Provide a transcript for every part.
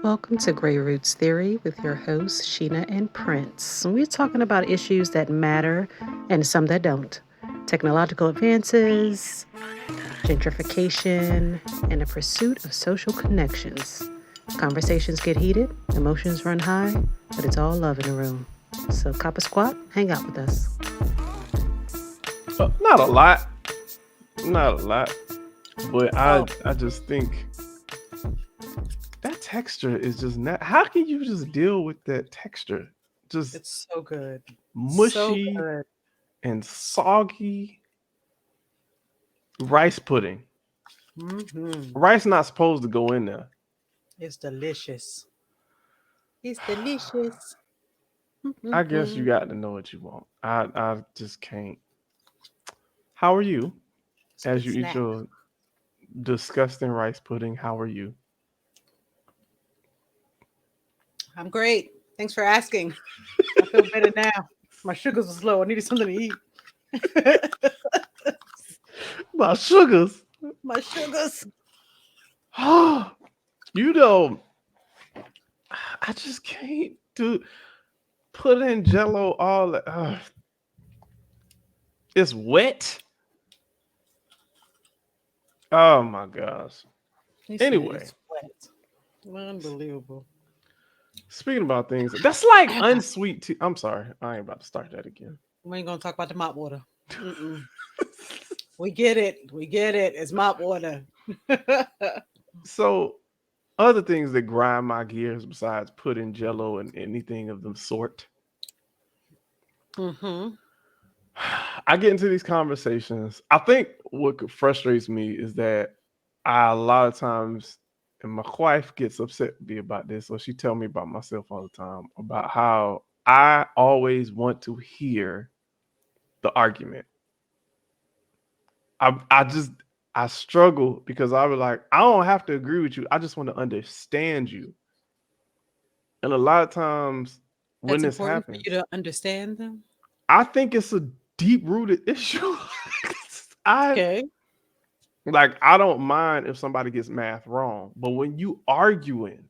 Welcome to Grey Roots Theory with your hosts, Sheena and Prince. We're talking about issues that matter and some that don't. Technological advances, gentrification, and the pursuit of social connections. Conversations get heated, emotions run high, but it's all love in the room. So, cop a squat, hang out with us. Not a lot, not a lot, but I Oh, I just think that texture is just not. How can you just deal with that texture? Just it's so good. So mushy good. and soggy rice pudding. Mm-hmm. Rice not supposed to go in there. It's delicious. It's delicious. I guess Mm-hmm. you got to know what you want. I just can't. How are you It's a as good you eat snack. your disgusting rice pudding? How are you? I'm great. Thanks for asking. I feel better now. My sugars was low. I needed something to eat. My sugars. My sugars. You know, I just can't do put in Jello all. It's wet. Oh my gosh. He said Anyway, it's wet. Unbelievable. speaking about things, that's like unsweet tea. I'm sorry, I ain't about to start that again. We ain't gonna talk about the mop water. Mm-mm. We get it. We get it. It's mop water. So, other things that grind my gears besides putting Jello and anything of the sort, Mm-hmm. I get into these conversations. I think what frustrates me is that a lot of times, and my wife gets upset with me about this, so she tell me about myself all the time about how I always want to hear the argument. I struggle because I was like, I don't have to agree with you. I just want to understand you. And a lot of times when That's this important for you happens, to understand them. I think it's a deep rooted issue. I Okay. Like I don't mind if somebody gets math wrong, but when you arguing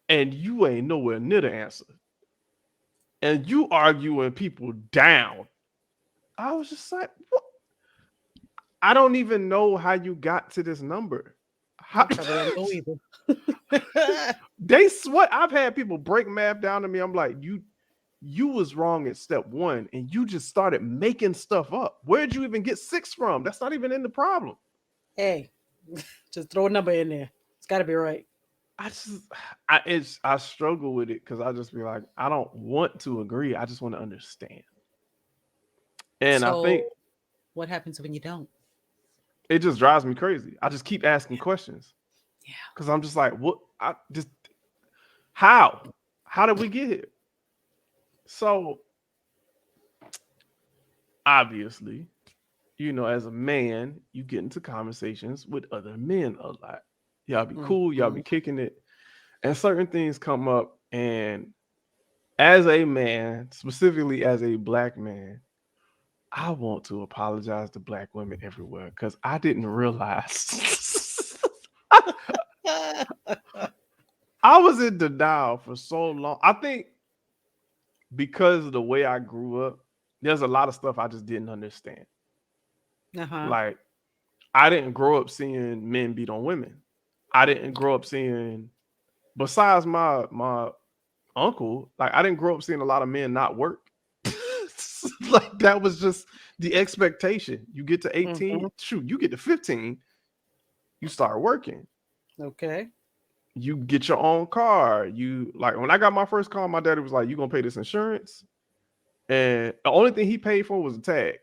and you ain't nowhere near the answer, and you arguing people down, I was just like, what? I don't even know how you got to this number. I How, probably don't know either. they sweat. I've had people break math down to me. I'm like, you was wrong at step one, and you just started making stuff up. Where'd you even get six from? That's not even in the problem. Hey, just throw a number in there. It's got to be right. I just I struggle with it because I just be like, I don't want to agree. I just want to understand. And I So, think what happens when you don't? it just drives me crazy. I just keep asking questions Yeah. because I'm just like, what? I just how? How did we get here? So obviously, as a man, you get into conversations with other men a lot. Y'all be cool, y'all Mm-hmm. be kicking it, and certain things come up. And as a man, specifically as a black man, I want to apologize to black women everywhere because I didn't realize I was in denial for so long. I think because of the way I grew up, there's a lot of stuff I just didn't understand. Uh-huh. Like, I didn't grow up seeing men beat on women. I didn't grow up seeing, besides my uncle, like I didn't grow up seeing a lot of men not work. Like that was just the expectation. You get to Mm-hmm. 18, shoot, you get to 15, you start working. Okay. You get your own car. You like when I got my first car, my daddy was like, "You gonna pay this insurance?" And the only thing he paid for was a tag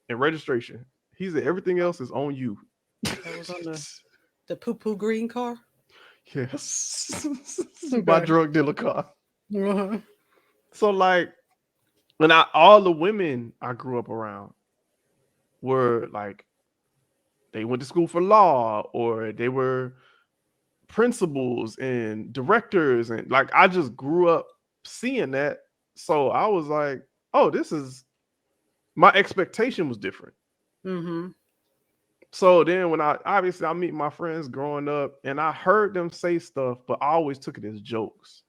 and registration. He said everything else is on you. That was on the poo poo green car. Yes, my Okay. drug dealer car. Uh-huh. So like when I all the women I grew up around were like they went to school for law or they were principals and directors and like I just grew up seeing that. So I was like, oh, this is my expectation was different. Mm-hmm. So then when I meet my friends growing up and I heard them say stuff, but I always took it as jokes.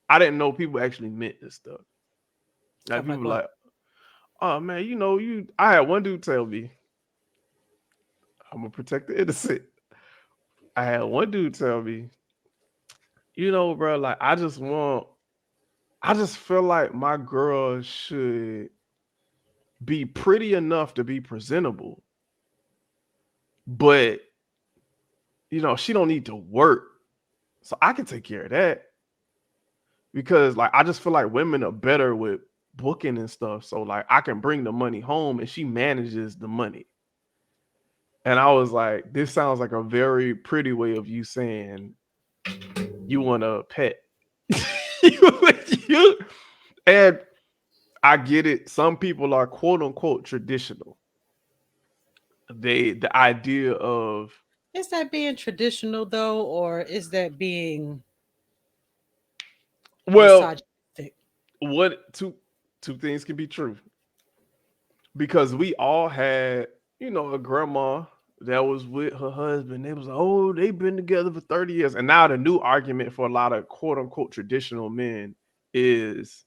I didn't know people actually meant this stuff. Like Stuff people like were what? like, oh man, you I had one dude tell me, I'm gonna protect the innocent. I had one dude tell me, bro, like I just feel like my girl should be pretty enough to be presentable, but she don't need to work. So I can take care of that because like I just feel like women are better with booking and stuff. So like I can bring the money home and she manages the money. And I was like, this sounds like a very pretty way of you saying you want a pet. You- and I get it. Some people are quote unquote traditional. The idea of Is that being traditional though, or is that being well, misogynistic? what two things can be true because we all had a grandma that was with her husband. They was like, oh, they've been together for 30 years. And now the new argument for a lot of quote unquote traditional men is,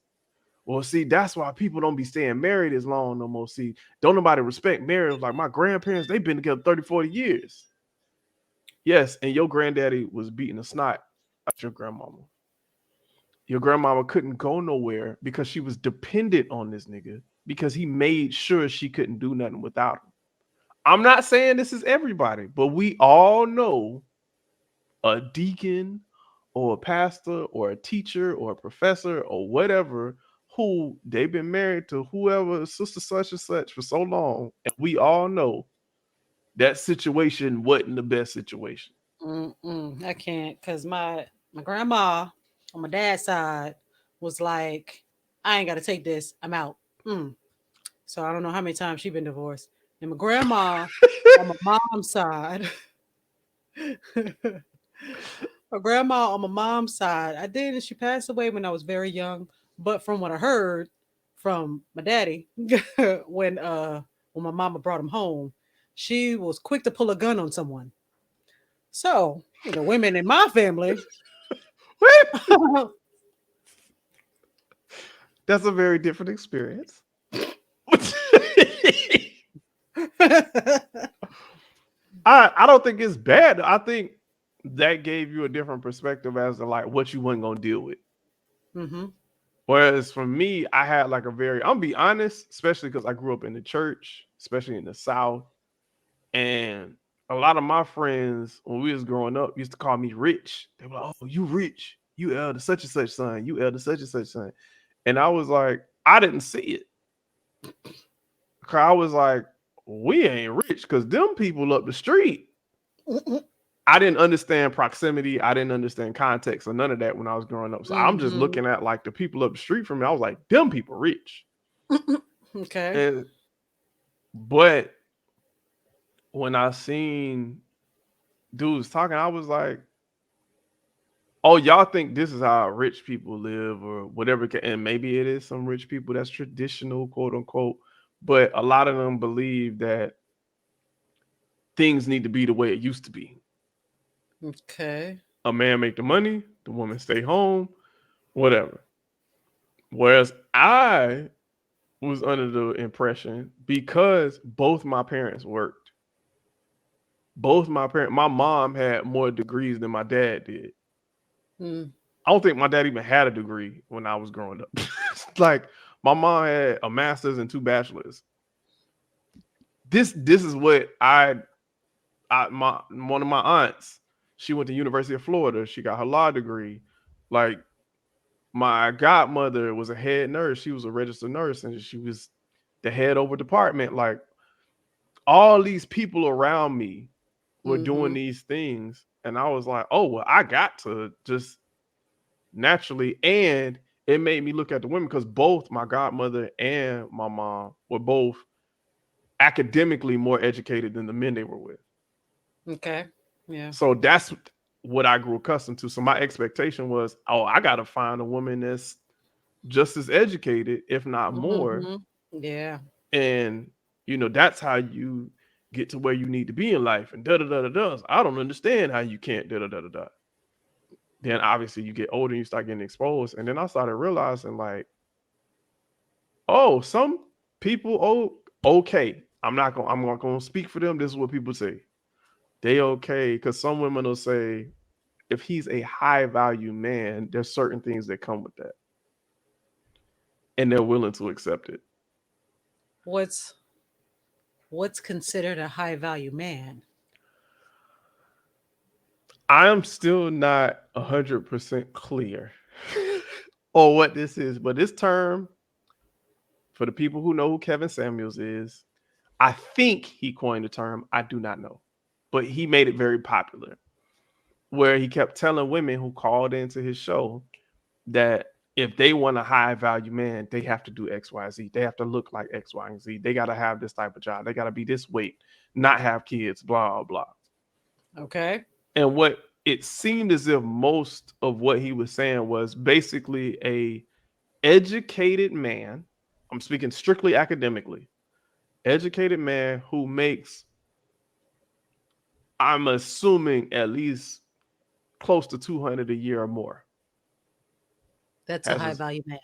well, see, that's why people don't be staying married as long no more. See, don't nobody respect marriage. Like my grandparents, they've been together 30, 40 years. Yes, and your granddaddy was beating the snot at your grandmama. Your grandmama couldn't go nowhere because she was dependent on this nigga because he made sure she couldn't do nothing without him. I'm not saying this is everybody, but we all know a deacon or a pastor or a teacher or a professor or whatever who they've been married to whoever sister such and such for so long, and we all know that situation wasn't the best situation. I can't, cause my grandma on my dad's side was like, I ain't got to take this. I'm out. Mm. So I don't know how many times she been divorced. And my grandma on my mom's side, my grandma on my mom's side, I did, and she passed away when I was very young. But from what I heard from my daddy, when my mama brought him home, she was quick to pull a gun on someone. So the women in my family. That's a very different experience. I don't think it's bad. I think that gave you a different perspective as to like what you wasn't gonna deal with. Mm-hmm. Whereas for me, I had like I'm gonna be honest, especially because I grew up in the church, especially in the South, and a lot of my friends when we was growing up used to call me rich. They were like, "Oh, you rich? You elder such and such son? You elder such and such son?" And I was like, I didn't see it. 'Cause I was like, we ain't rich because them people up the street. I didn't understand proximity. I didn't understand context or none of that when I was growing up. So I'm just Mm-hmm. looking at like the people up the street from me. I was like, them people rich. Okay. And but when I seen dudes talking, I was like, oh, y'all think this is how rich people live or whatever. And maybe it is some rich people that's traditional, quote unquote. But a lot of them believe that things need to be the way it used to be. Okay. A man make the money, the woman stay home, whatever. Whereas I was under the impression because both my parents worked. My mom had more degrees than my dad did. Mm. I don't think my dad even had a degree when I was growing up. Like my mom had a master's and two bachelors. This is what my one of my aunts. She went to University of Florida. She got her law degree. Like my godmother was a head nurse. She was a registered nurse, and she was the head over department. Like all these people around me were doing Mm-hmm. these things, and I was like, oh well, I got to just naturally. And it made me look at the women because both my godmother and my mom were both academically more educated than the men they were with. Okay. Yeah. So that's what I grew accustomed to. So my expectation was, oh, I got to find a woman that's just as educated, if not more. Mm-hmm. Yeah. And that's how get to where you need to be in life and da da da da da. I don't understand how you can't da da da da da. Then obviously you get older and you start getting exposed. And then I started realizing like, oh, some people, okay. I'm not gonna speak for them. This is what people say. They okay. Cause some women will say, if he's a high value man, there's certain things that come with that. And they're willing to accept it. What's what's considered a high value man? I'm still not 100% clear on what this is, but this term, for the people who know who Kevin Samuels is, I think he coined the term. I do not know, but he made it very popular, where he kept telling women who called into his show that if they want a high value man, they have to do X, Y, Z. They have to look like X, Y, and Z. They got to have this type of job. They got to be this weight, not have kids, blah, blah. Okay. And what it seemed as if most of what he was saying was basically a educated man. I'm speaking strictly academically. Educated man who makes, I'm assuming, at least close to 200 a year or more. That's a Has high his, value man.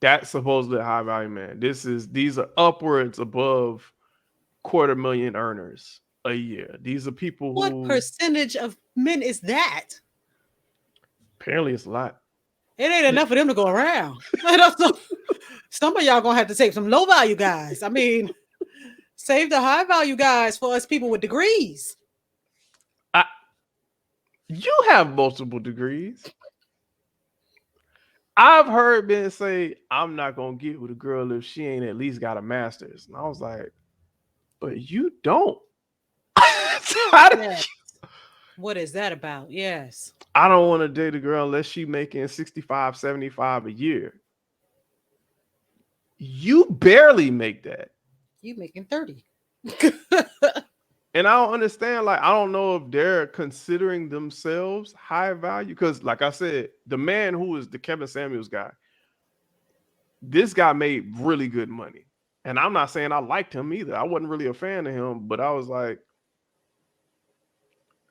that's supposedly a high value man. These are upwards above 250,000 earners a year. These are people What who percentage of men is that? apparently it's a lot. It ain't enough of them to go around. Some of y'all gonna have to take some low value guys. I mean, save the high value guys for us people with degrees. I, you have multiple degrees. I've heard men say, I'm not gonna get with a girl if she ain't at least got a master's. And I was like, but you don't. How did Yeah. What is that about? Yes. I don't want to date a girl unless she making 65, 75 a year. You barely make that. You making 30. And I don't understand, like, I don't know if they're considering themselves high value. Because, like I said, the man who is the Kevin Samuels guy, this guy made really good money. And I'm not saying I liked him either. I wasn't really a fan of him, but I was like,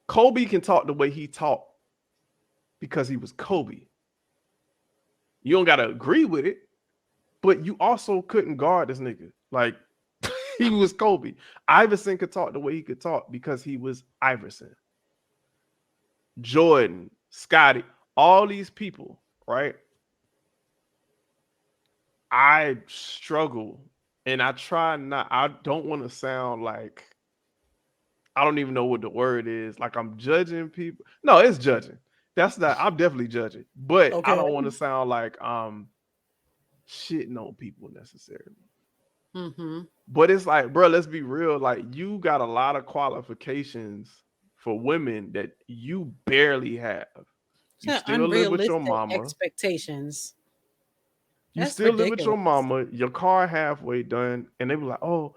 Kobe can talk the way he talked because he was Kobe. You don't got to agree with it, but you also couldn't guard this nigga. Like, he was Kobe. Iverson could talk the way he could talk because he was Iverson. Jordan, Scotty, all these people, right? I struggle and I try not, I don't want to sound like, I don't even know what the word is. Like I'm judging people. No, it's judging. That's not, I'm definitely judging, but I Okay. don't want to sound like shitting on people necessarily. Mm-hmm. But it's like, bro, let's be real. Like, you got a lot of qualifications for women that you barely have. You So still live with your unrealistic mama. expectations. You That's still live with your ridiculous. mama. Your car halfway done, and they be like, "Oh,"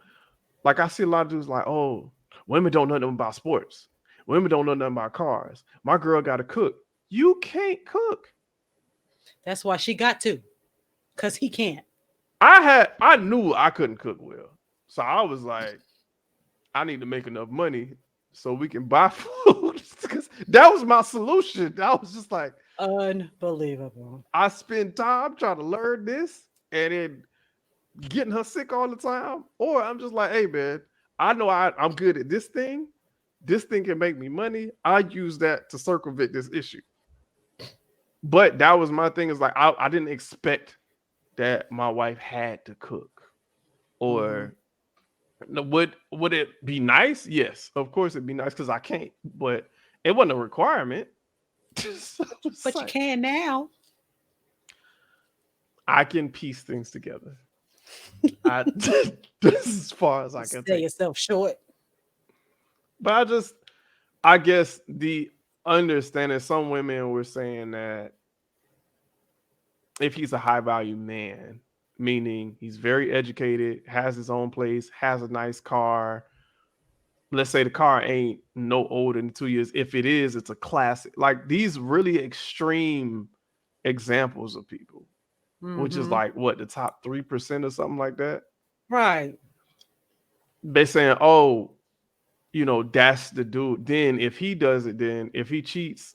like I see a lot of dudes like, "Oh, women don't know nothing about sports. Women don't know nothing about cars. My girl got to cook. You can't cook." That's why she got to, because he can't. I knew I couldn't cook well, so I was like, I need to make enough money so we can buy food. Because that was my solution. I was just like, Unbelievable. I spend time trying to learn this and then getting her sick all the time. Or I'm just like, hey, man, I know I'm good at this thing. This thing can make me money. I use that to circumvent this issue. But that was my thing, is like, I didn't expect that my wife had to cook. Mm-hmm. Or would it be nice? Yes, of course it'd be nice because I can't, but it wasn't a requirement. So it's But you like can now. I can piece things together. I this is as far as I can Sell take. yourself short. But I guess the understanding, some women were saying that if he's a high value man, meaning he's very educated, has his own place, has a nice car. Let's say the car ain't no older than 2 years. If it is, it's a classic. Like these really extreme examples of people, which is Mm-hmm. like what, the top 3% or something like that. Right. They saying, oh, that's the dude. Then if he does it, then if he cheats,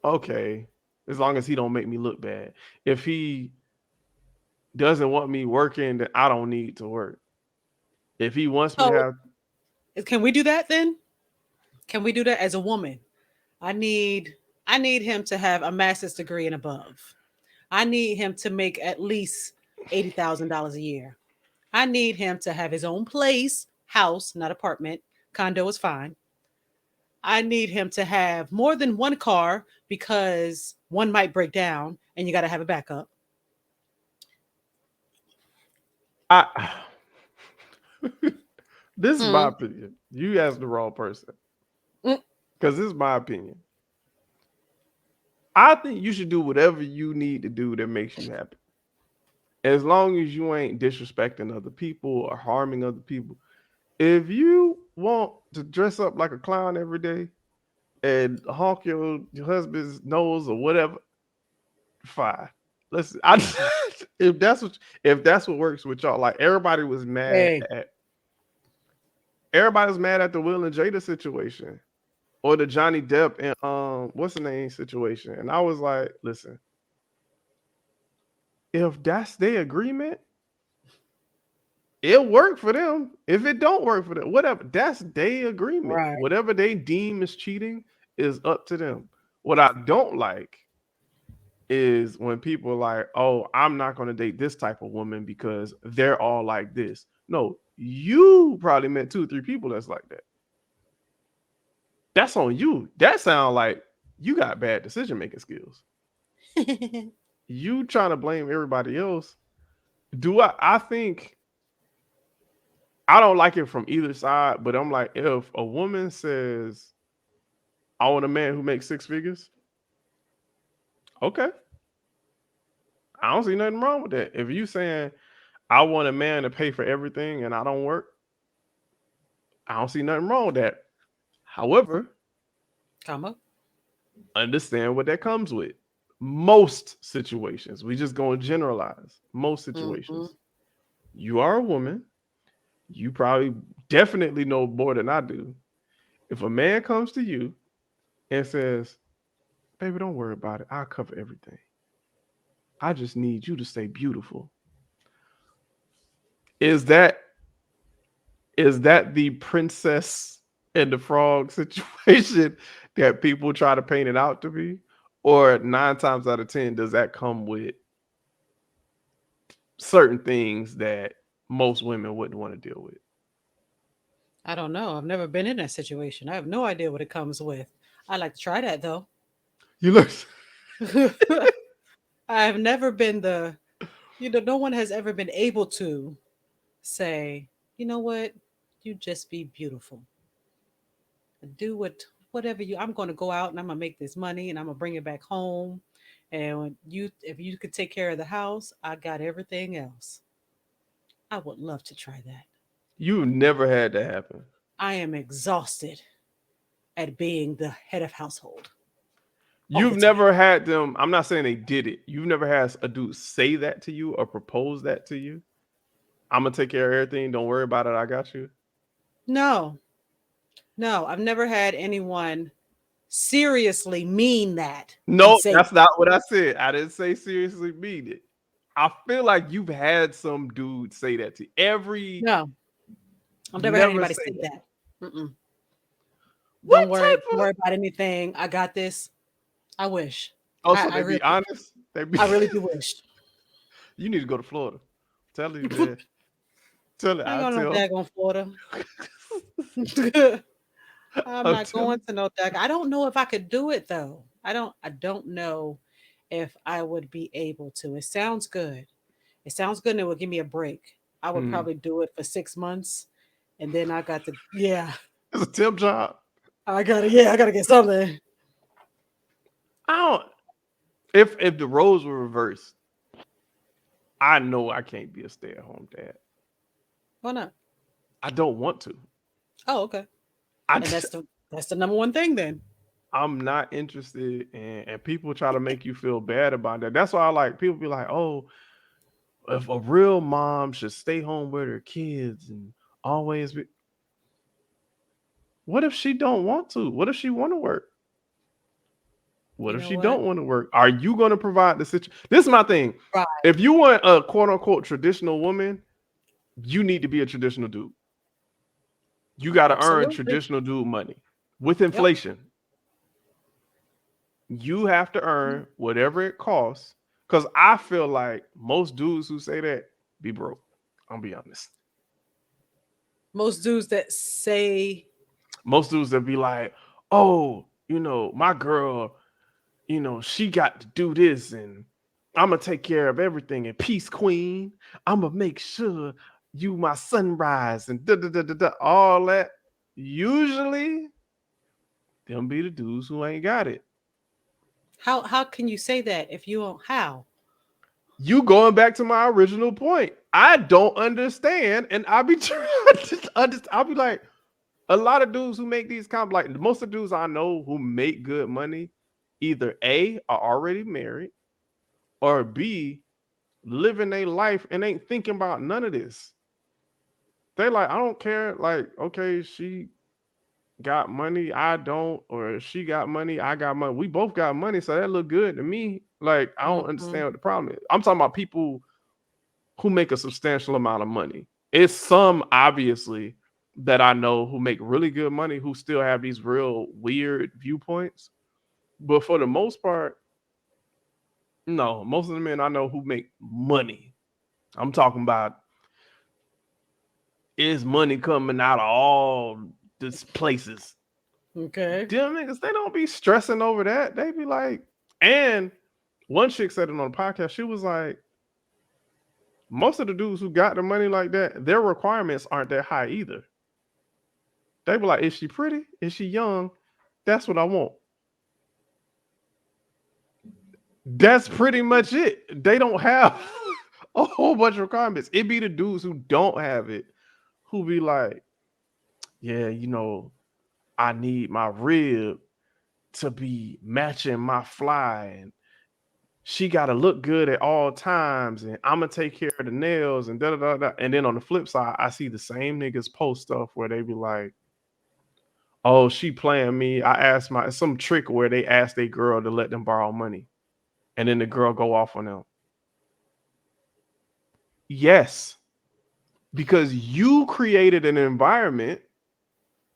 okay, as long as he don't make me look bad. If he doesn't want me working, then I don't need to work. If he wants me to So have, can we do that then? Can we do that as a woman? I need I need him to have a master's degree and above. I need him to make at least $80,000 a year. I need him to have his own place, house, not apartment. Condo is fine. I need him to have more than one car because one might break down and you got to have a backup. I this is my Mm, opinion. You asked the wrong person mm, because this is my opinion. I think you should do whatever you need to do that makes you happy. As long as you ain't disrespecting other people or harming other people. If you want to dress up like a clown every day and honk your husband's nose or whatever, fine. Listen, if that's what works with y'all, like hey, everybody was mad at the Will and Jada situation or the Johnny Depp and what's the name situation, and I was like, listen, if that's their agreement, it worked for them. If it don't work for them, whatever. That's their agreement. right. Whatever they deem is cheating is up to them. What I don't like is when people are like, "Oh, I'm not going to date this type of woman because they're all like this." No, you probably met 2 or 3 people that's like that. That's on you. That sounds like you got bad decision making skills. You trying to blame everybody else. Do I think I don't like it from either side, but I'm like, if a woman says, I want a man who makes 6 figures, okay. I don't see nothing wrong with that. If you saying I want a man to pay for everything and I don't work, I don't see nothing wrong with that. However, Comma. understand what that comes with. Most situations, we just going to generalize. Most Hmm. situations, you are a woman. You probably definitely know more than I do. If a man comes to you and says, baby, don't worry about it. I'll cover everything. I just need you to stay beautiful. Is that the princess and the frog situation that people try to paint it out to be? Or 9 times out of 10, does that come with certain things that most women wouldn't want to deal with? I don't know. I've never been in that situation. I have no idea what it comes with. I'd like to try that though. You look I've never been no one has ever been able to say, you know what, you just be beautiful. Do whatever I'm going to go out and I'm going to make this money and I'm going to bring it back home. And if you could take care of the house, I got everything else. I would love to try that. you've never had that happen. I am exhausted at being the head of household all the You've time. never had them. I'm not saying they did it. You've never had a dude say that to you or propose that to you. I'm gonna take care of everything. Don't worry about it. I got you. No, no, I've never had anyone seriously mean that and No, say, that's not what I said. I didn't say seriously mean it. I feel like you've had some dude say that to you. no, I've never had Never anybody say say that. that. Mm-mm. What Don't type of? worry about anything. I got this. I wish. Also, they be Really, honest. They be. I really do wish. You need to go to Florida. Tell you, man. Tell it. I ain't I going to no tell. daggone Florida. I'm I'm not telling. going to no dag. I don't know if I could do it though. I don't know if I would be able to. It sounds good. It sounds good and it would give me a break. I would Hmm. probably do it for 6 months and then I got to yeah. It's a temp job. I gotta get something. I don't. If the roles were reversed, I know I can't be a stay at home dad. Why not? I don't want to. Oh, okay. I And that's the number one thing then. I'm not interested in, and people try to make you feel bad about that. That's why I like people be like, oh, if a real mom should stay home with her kids and always be. What if she don't want to? What if she want to work? What You if know she what? don't want to work? Are you going to provide the situation? This is my thing. Right. If you want a quote unquote traditional woman, you need to be a traditional dude. You got to earn Absolutely. traditional dude money. With Yep. inflation, you have to earn whatever it costs. Because I feel like most dudes who say that be broke. I'll be honest. Most dudes that say, Most dudes that be like, oh, my girl, she got to do this and I'm gonna take care of everything and peace queen. I'm gonna make sure you my sunrise and da da da da da all that. Usually, them be the dudes who ain't got it. how can you say that if you don't how? You going back to my original point. I don't understand, and I be trying to understand. I'll be like, a lot of dudes who make these like most of the dudes I know who make good money, either A are already married or B living their life and ain't thinking about none of this. They like, I don't care. Like, okay, she got money, I don't, or she got money, I got money. We both got money, so that look good to me. Like, I don't Mhm. understand what the problem is. I'm talking about people who make a substantial amount of money. It's some obviously that I know who make really good money who still have these real weird viewpoints. But for the most part, no, most of the men I know who make money. I'm talking about is money coming out of all these places. Okay. Them niggas, they don't be stressing over that. They be like, and one chick said it on the podcast. She was like, most of the dudes who got the money like that, their requirements aren't that high either. They be like, is she pretty? Is she young? That's what I want. That's pretty much it. They don't have a whole bunch of requirements. It be the dudes who don't have it who be like, yeah, I need my rib to be matching my fly and she got to look good at all times and I'm gonna take care of the nails and da da da da. And then on the flip side, I see the same niggas post stuff where they be like, "Oh, she playing me." I asked some trick where they asked a girl to let them borrow money, and then the girl go off on them. Yes, because you created an environment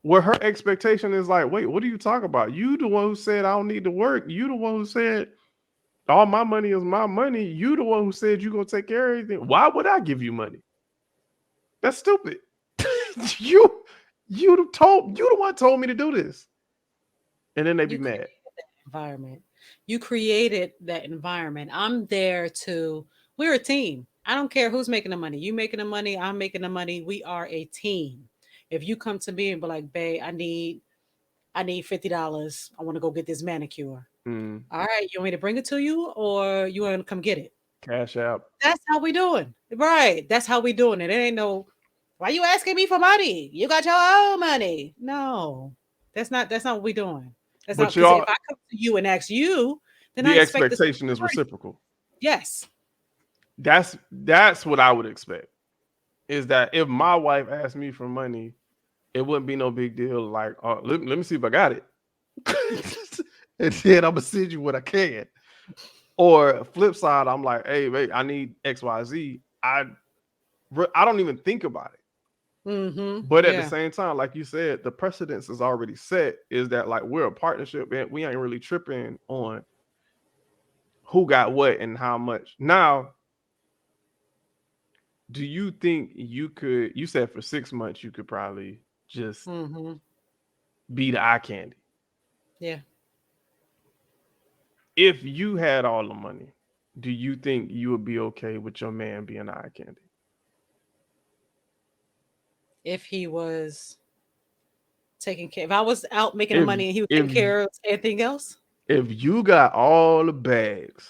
where her expectation is like, "Wait, what are you talking about? You the one who said I don't need to work. You the one who said all my money is my money. You the one who said you gonna take care of everything. Why would I give you money? That's stupid. you you the one told me to do this. And then they be You mad. created that environment. You created that environment. I'm there to, we're a team. I don't care who's making the money. You making the money, I'm making the money. We are a team. If you come to me and be like, babe, I need $50. I want to go get this manicure. Mm, All right, you want me to bring it to you or you want to come get it? cash out. That's how we doing. Right. That's how we doing it. It ain't no, why you asking me for money? You got your own money. No. That's not what we doing. That's not But because if y'all I come to you and ask you, then I the expect the same expectation is for you. reciprocal. Yes. That's what I would expect. Is that if my wife asked me for money, it wouldn't be no big deal. Like, oh, let me see if I got it. And then I'm gonna send you what I can. Or flip side, I'm like, hey, wait, I need XYZ. I don't even think about it. Mm-hmm. But at the Yeah. same time, like you said, the precedence is already set. Is that like we're a partnership and we ain't really tripping on who got what and how much. Now, do you think you could? You said for 6 months you could probably just Mm-hmm. be the eye candy. Yeah. If you had all the money, do you think you would be okay with your man being eye candy? If he was taking care, if I was out making the If money and he was if taking care of anything else. if you got all the bags,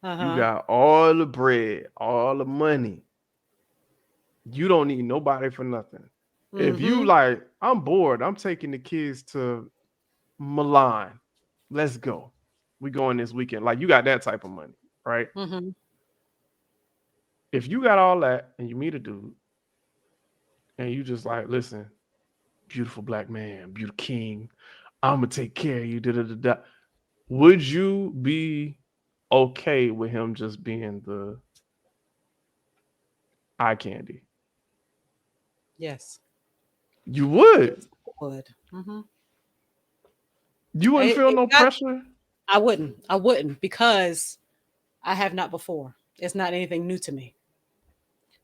you Uh-huh. got all the bread, all the money, you don't need nobody for nothing. If you Mm-hmm. like, I'm bored, I'm taking the kids to Milan. Let's go. We going this weekend. Like you got that type of money, right? Mm-hmm. If you got all that and you meet a dude and you just like, listen, beautiful black man, beautiful king. I'm gonna take care of you. Da, da, da, da. Would you be okay with him just being the eye candy? Yes. You would. Yes, I would. You wouldn't I, feel it no got, pressure. I wouldn't. I wouldn't because I have not before. It's not anything new to me.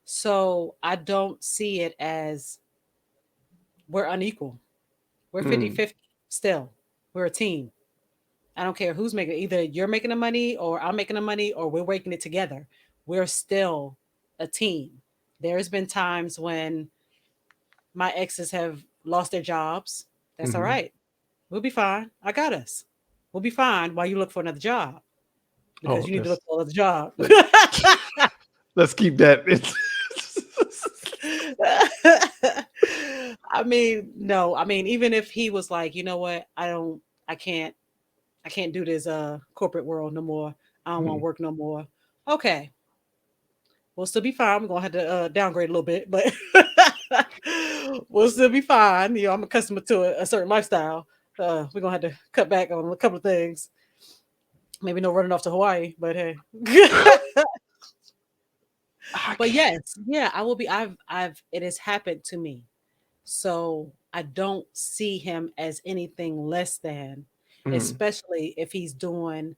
So I don't see it as we're unequal. We're Mm, 50-50 still. We're a team. I don't care who's making it. Either you're making the money or I'm making the money or we're working it together. We're still a team. There's been times when my exes have lost their jobs. That's all hmm. right. We'll be fine. I got us. We'll be fine while you look for another job because Oh, you need to look for another job. let, let's keep that. It's I mean, no. I mean, even if he was like, you know what, I can't, I can't do this corporate world no more. I don't want to Mhm. work no more. Okay, we'll still be fine. We're gonna have to downgrade a little bit, but we'll still be fine. You know, I'm accustomed to a certain lifestyle. We're gonna have to cut back on a couple of things. Maybe no running off to Hawaii, but hey. I But can't. yes, yeah, I will be. It has happened to me. So I don't see him as anything less than, Mm. especially if he's doing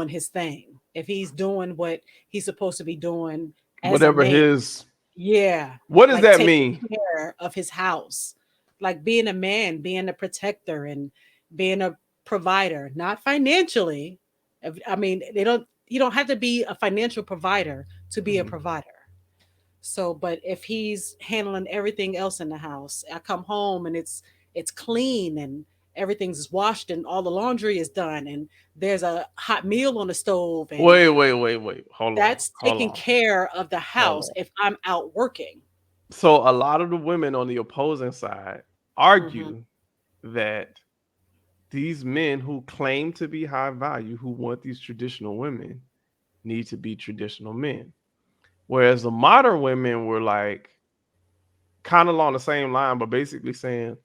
his thing, if he's doing what he's supposed to be doing as a Whatever man. his. Yeah, What does like that taking mean? care of his house, like being a man, being a protector, and being a provider, not financially. I mean, they don't. You don't have to be a financial provider to be a Mhm. provider. So, but if he's handling everything else in the house, I come home and it's clean and everything's washed and all the laundry is done and there's a hot meal on the stove and Wait, wait, wait, wait. Hold on, that's hold taking on, care of the hold house on. if I'm out working. So a lot of the women on the opposing side Hmm. argue that these men who claim to be high value, who want these traditional women, need to be traditional men. Whereas the modern women were like kind of along the same line, but basically saying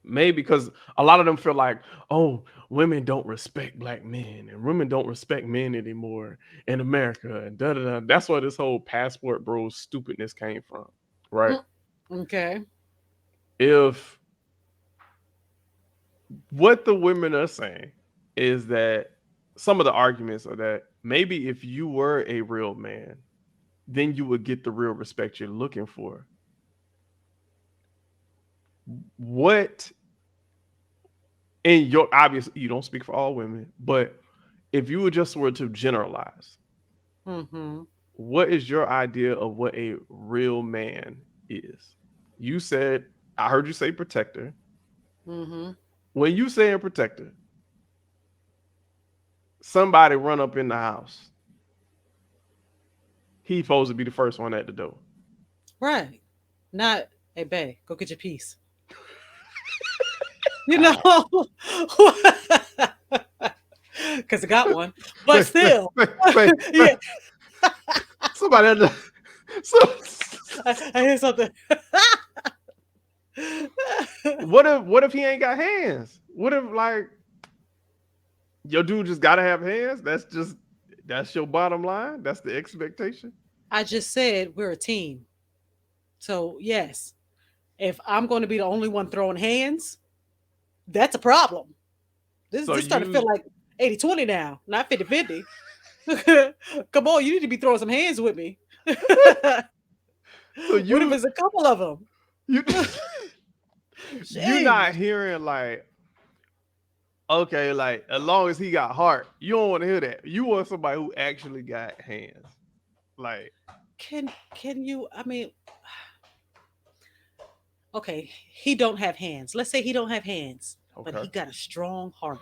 maybe because a lot of them feel like, oh, women don't respect black men and women don't respect men anymore in America and da da da. That's where this whole passport bro stupidness came from, right? Okay. If what the women are saying is that some of the arguments are that maybe if you were a real man, then you would get the real respect you're looking for. What in your obviously you don't speak for all women, but if you were just were to generalize, Hmm. what is your idea of what a real man is? You said I heard you say protector. Hmm. When you say a protector, somebody run up in the house. He's supposed to be the first one at the door. Right. Not, hey, babe, go get your piece. You know, because I got one. But Wait, wait, still, wait, wait, wait. yeah, Somebody had to, so I hear something. what if he ain't got hands? What if like your dude just gotta have hands? That's your bottom line. That's the expectation. I just said we're a team. So, yes, if I'm going to be the only one throwing hands, that's a problem. This So this starting to feel you like 80-20 now, not 50-50. Come on, you need to be throwing some hands with me. so What if you it's a couple of you them? you Shame. not hearing like okay, like as long as he got heart, you don't want to hear that. You want somebody who actually got hands. Like Can you, I mean, okay, he don't have hands. Let's say he don't have hands, but okay, he got a strong heart.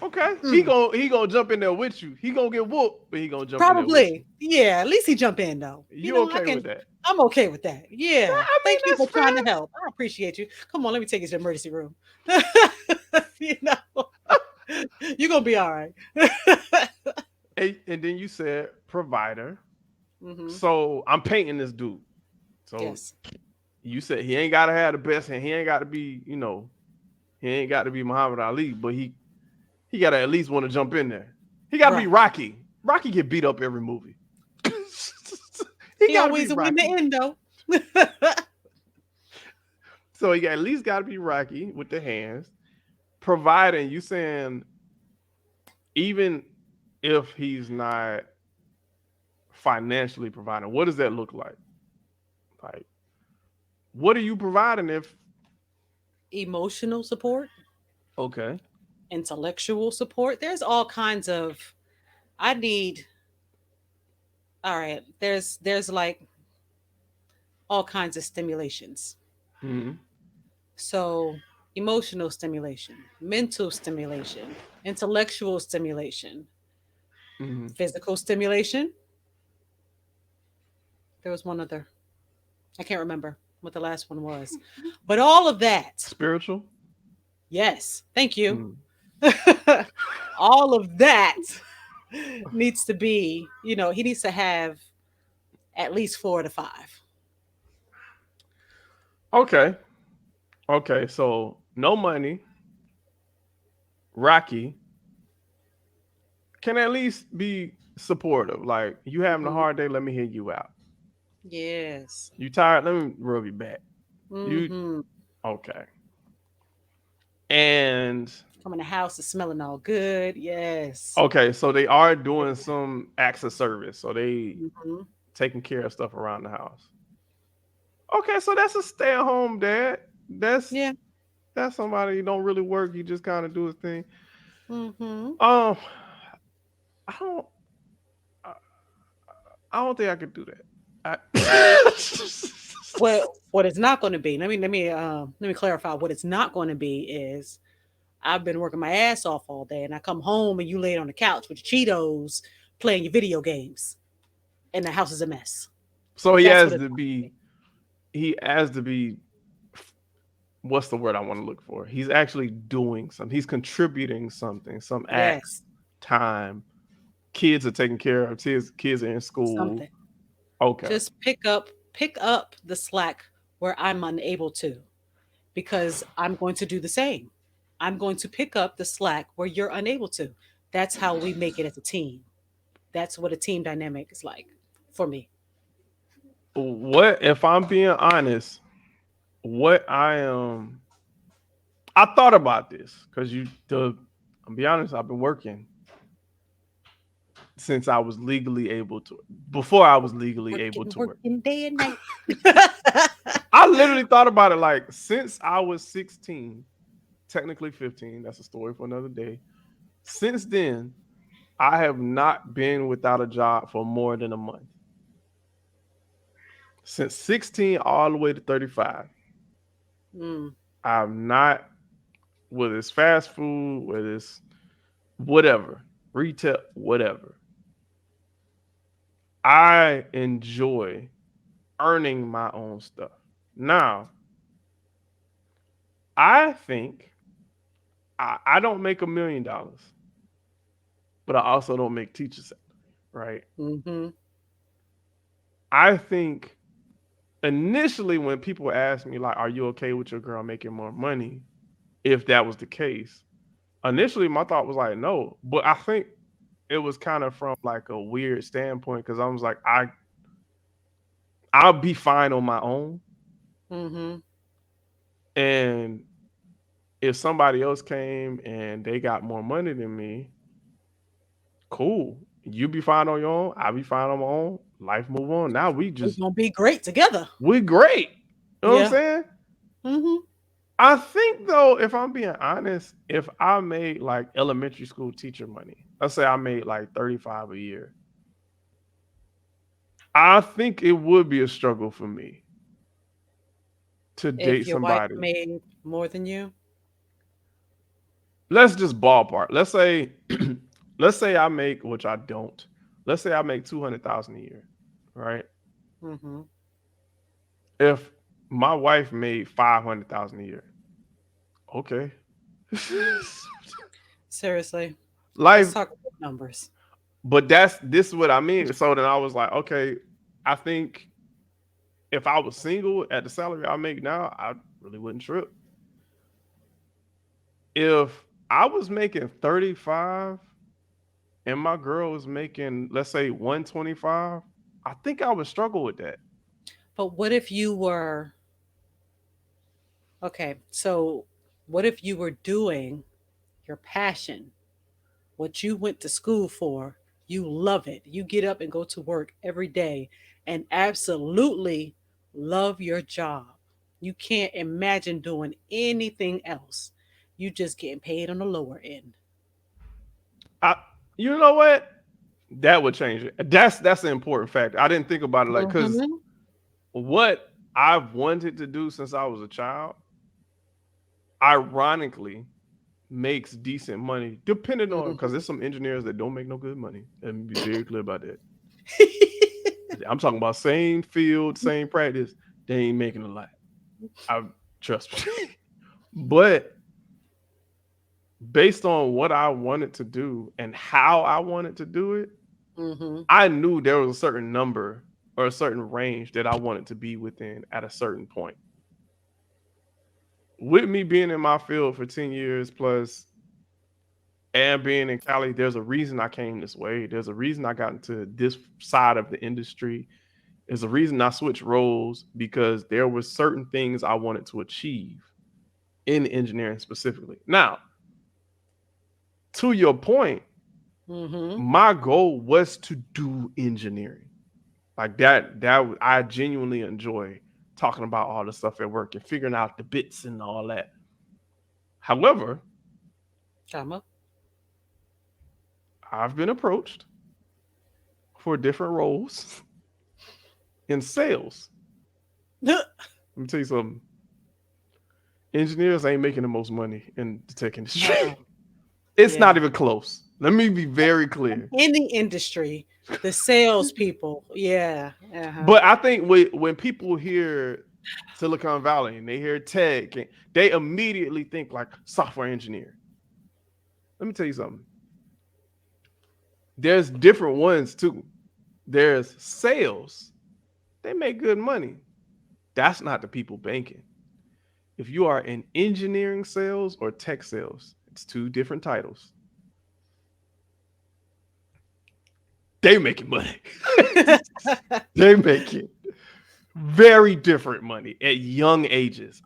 okay, Mm, he gonna jump in there with you. He gonna get whooped, but he gonna jump in there with you. probably. Yeah, at least he jump in though. You You know, okay with that? I'm okay with that. Yeah. I mean Thank you that's for trying to fair. help. I appreciate you. Come on, let me take you to the emergency room. You know, you're gonna be all right. And then you said provider. Hmm. So I'm painting this dude. So Yes. You said he ain't gotta have the best, and he ain't got to be, he ain't got to be Muhammad Ali, but he gotta at least want to jump in there. He gotta be Right. Rocky. Rocky get beat up every movie. He He gotta be always a win the Rocky. end though. So he got at least gotta be Rocky with the hands. Providing you saying even if he's not financially providing, what does that look like? Like, what are you providing if Emotional support, okay. intellectual support. There's all kinds of I need all right, there's like all kinds of stimulations. Mm-hmm. So, emotional stimulation, mental stimulation, intellectual stimulation, Mm-hmm. physical stimulation. There was one other. I can't remember what the last one was. But all of that, Spiritual. yes, thank you. Mm. All of that needs to be, he needs to have at least 4 to 5. Okay. Okay. So no money. Rocky can at least be supportive. Like you having a Hmm. hard day, let me hear you out. Yes. You tired? Let me rub your back. You Hmm. okay? And Come in the house is smelling all good. Yes. okay, so they are doing some acts of service. So they Hmm. taking care of stuff around the house. Okay, so that's a stay-at-home dad. That's Yeah. that's somebody who don't really work. He just kind of do his thing. Hmm. Um, I don't. I I don't think I could do that. I, What it's not going to be. Let me clarify. What it's not going to be is I've been working my ass off all day, and I come home and you laid on the couch with your Cheetos, playing your video games, and the house is a mess. so he That's what has it's to not going to be. be. He has to be. What's the word I want to look for? He's actually doing something. He's contributing something. Some acts, Yes, time. Kids are taken care of. Kids are in school. something. Okay. Just pick up the slack where I'm unable to, because I'm going to do the same. I'm going to pick up the slack where you're unable to. That's how we make it as a team. That's what a team dynamic is like for me. What if I'm being honest? What I am, I thought about this because I'll be honest, I've been working since I was legally able to. Before I was legally able Working, to work, working day and night. I literally thought about it like since I was 16, technically 15. That's a story for another day. Since then, I have not been without a job for more than a month. Since 16 all the way to 35, Mm, I'm not, whether it's fast food, whether it's whatever, retail, whatever. I enjoy earning my own stuff. Now, I think I don't make $1 million, but I also don't make teacher salary, right? mm-hmm. I think initially when people ask me like, "Are you okay with your girl making more money?" If that was the case, initially my thought was like, no. But I think it was kind of from like a weird standpoint because I was like, I'll be fine on my own, Mm-hmm. and if somebody else came and they got more money than me, cool. You be fine on your own. I'll be fine on my own. Life move on. Now We're gonna be great together. we great. You know what I'm Yeah. saying? Mm-hmm. I think though, if I'm being honest, if I made like elementary school teacher money, let's say I made like 35 a year, I think it would be a struggle for me to date If your wife somebody. made more than you. Let's just ballpark. Let's say I make, which I don't. Let's say I make 200,000 a year, right? Mm-hmm. If my wife made 500,000 a year, okay. Seriously, let's Life, talk about numbers. but this is what I mean. So then I was like, okay, I think if I was single at the salary I make now, I really wouldn't trip. If I was making 35 and my girl was making, let's say, 125, I think I would struggle with that. But what if you were okay? So, what if you were doing your passion, what you went to school for? You love it. You get up and go to work every day and absolutely love your job. You can't imagine doing anything else. You just getting paid on the lower end. I, you know what? That would change it. That's an important factor. I didn't think about it like because Mm-hmm. what I've wanted to do since I was a child, ironically, makes decent money, depending on because Mm-hmm. there's some engineers that don't make no good money. Let me be very clear about that. I'm talking about same field, same practice. They ain't making a lot. I trust me. But based on what I wanted to do and how I wanted to do it, Mm-hmm. I knew there was a certain number or a certain range that I wanted to be within at a certain point. With me being in my field for 10 years plus and being in Cali, there's a reason I came this way. There's a reason I got into this side of the industry. There's a reason I switched roles because there were certain things I wanted to achieve in engineering specifically. Now, to your point, Mm-hmm. my goal was to do engineering. Like that I genuinely enjoy talking about all the stuff at work and figuring out the bits and all that. However, Comma. I've been approached for different roles in sales. Let me tell you something. Engineers ain't making the most money in the tech industry. Uh-uh. It's not Yeah. even close. Let me be very clear. In the industry, the salespeople. Yeah. Uh-huh. But I think when people hear Silicon Valley and they hear tech, they immediately think like software engineer. Let me tell you something. There's different ones too. There's sales. They make good money. That's not the people banking. If you are in engineering sales or tech sales, it's two different titles. They making money. They making very different money at young ages.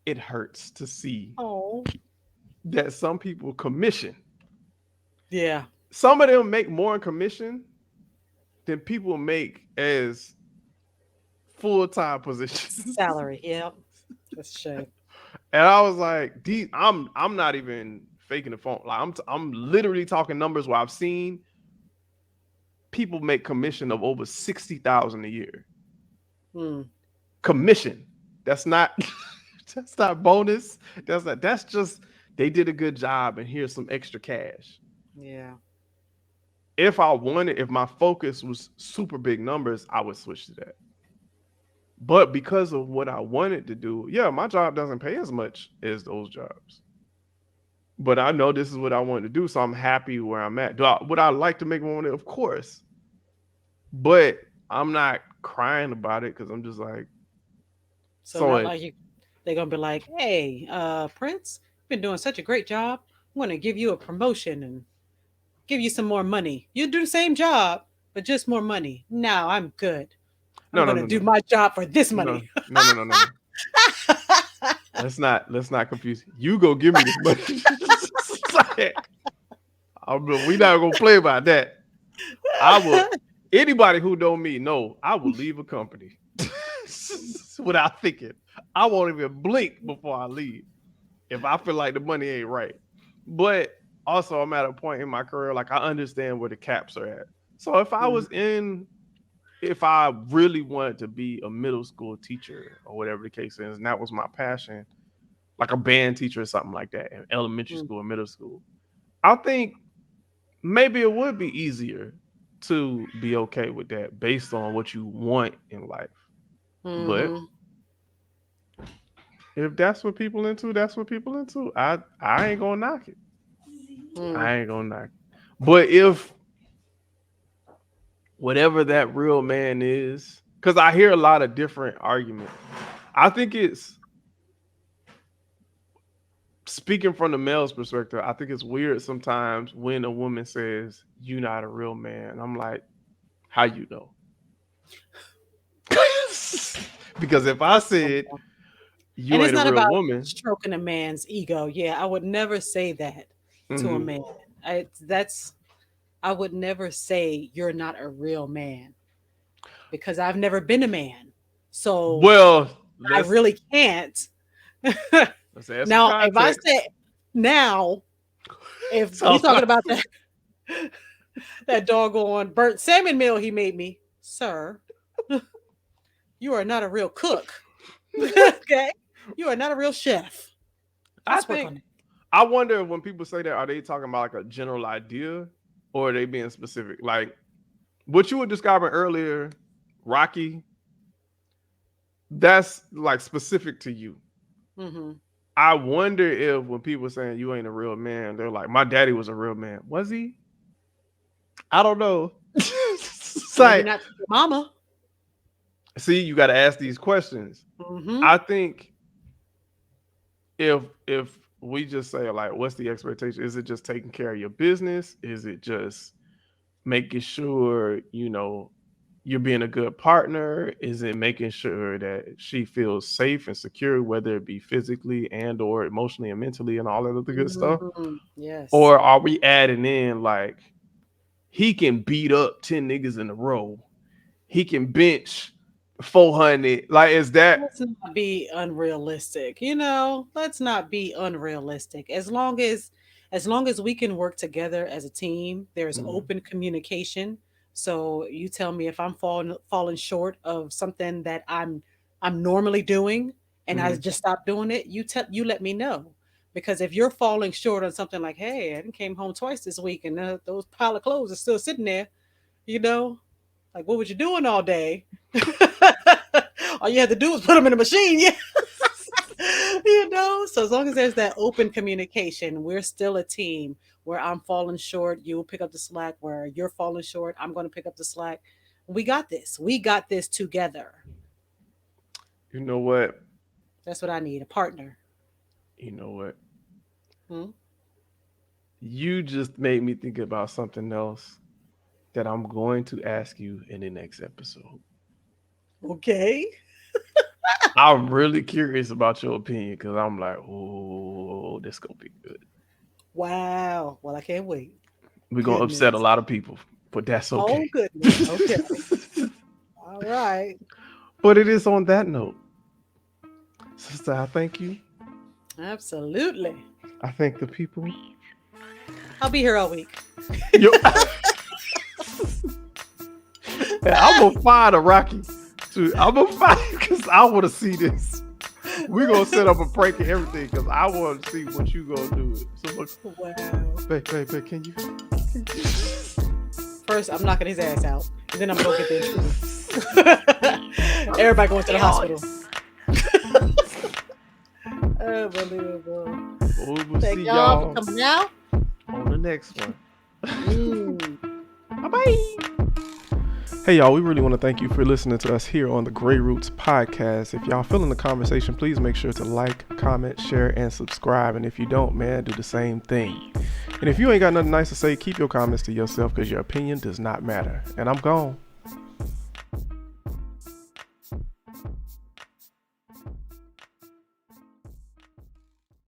It hurts to see Oh. that some people commission. Yeah. Some of them make more in commission than people make as full-time positions. Salary. Yeah. That's a shame. And I was like, these I'm not even faking the phone. Like I'm literally talking numbers where I've seen people make commission of over 60,000 a year. Mm. Commission. That's not that's not bonus. That's just they did a good job and here's some extra cash. Yeah. If my focus was super big numbers, I would switch to that. But because of what I wanted to do, yeah, my job doesn't pay as much as those jobs. But I know this is what I wanted to do, so I'm happy where I'm at. Would I like to make more money? Of course. But I'm not crying about it because I'm just like, So so not it like you they're gonna be like, hey, Prince, you've been doing such a great job. I'm gonna give you a promotion and give you some more money. You do the same job, but just more money. No, I'm good. I'm no no gonna no do no my job for this no money. no no no no no. Let's not confuse. You go give me this money. We not gonna play about that. I will. Anybody who know me know I will leave a company without thinking. I won't even blink before I leave if I feel like the money ain't right. But also, I'm at a point in my career like I understand where the caps are at. So if I really wanted to be a middle school teacher or whatever the case is, and that was my passion, like a band teacher or something like that in elementary Mm, school or middle school, I think maybe it would be easier to be okay with that based on what you want in life. But mm-hmm. if that's what people into, that's what people into. I ain't gonna knock it. Mm, I ain't gonna knock it. But if whatever that real man is, because I hear a lot of different arguments. I think it's speaking from the male's perspective. I think it's weird sometimes when a woman says you're not a real man. I'm like, how you know? Because if I said And you it's ain't a not real about woman, stroking a man's ego. Yeah, I would never say that to a mm-hmm. man. That's I would never say you're not a real man because I've never been a man. So Well, I let's really can't. let's add some Now, if I context. say now, if we So, talking about that doggone burnt salmon meal he made me, sir, you are not a real cook. Okay? You are not a real chef. I Let's work think on it. I wonder when people say that, are they talking about like a general idea or are they being specific? Like what you were describing earlier, Rocky, that's like specific to you. Hmm. I wonder if when people saying you ain't a real man, they're like, my daddy was a real man. Was he? I don't know. It's Maybe like, not to your mama. see, you got to ask these questions. Hmm. I think if we just say like, what's the expectation? Is it just taking care of your business? Is it just making sure you're being a good partner? Is it making sure that she feels safe and secure, whether it be physically and or emotionally and mentally and all that other good stuff? Yes. Or are we adding in like he can beat up 10 niggas in a row, he can bench 400? Like, is that Let's not be unrealistic. Let's not be unrealistic. As long as we can work together as a team, there's Mhm, open communication. So you tell me if I'm falling short of something that I'm normally doing and I mhm. just stop doing it, you let me know. Because if you're falling short on something like, hey, I done came home twice this week and those pile of clothes are still sitting there, you know, like what was you doing all day? All you had to do was put them in the machine. Yeah. So as long as there's that open communication, we're still a team. Where I'm falling short, you'll pick up the slack. Where you're falling short, I'm going to pick up the slack. We got this. We got this together. You know what? That's what I need, a partner. You know what? Hmm? You just made me think about something else that I'm going to ask you in the next episode. Okay. I'm really curious about your opinion because I'm like, oh, this gonna be good. Wow. Well, I can't wait. We're gonna upset a Goodness. lot of people, but that's Oh, okay. goodness. Okay. All right. But it is on that note, sister. I thank you. Absolutely. I thank the people. I'll be here all week. Yo, I'm gonna find a Rocky. I'm gonna find because I want to see this. We're gonna set up a prank and everything because I want to see what you gonna do. So, Wow. babe, can you? First, I'm knocking his ass out. And then I'm going to get this. Everybody going to the hospital. Unbelievable. Well, we'll Thank see y'all for y'all coming out. on the next one. Mm. Bye bye. Hey y'all, we really want to thank you for listening to us here on the Grey Roots podcast. If y'all feeling the conversation, please make sure to like, comment, share, and subscribe. And if you don't, man, do the same thing. And if you ain't got nothing nice to say, keep your comments to yourself because your opinion does not matter. And I'm gone.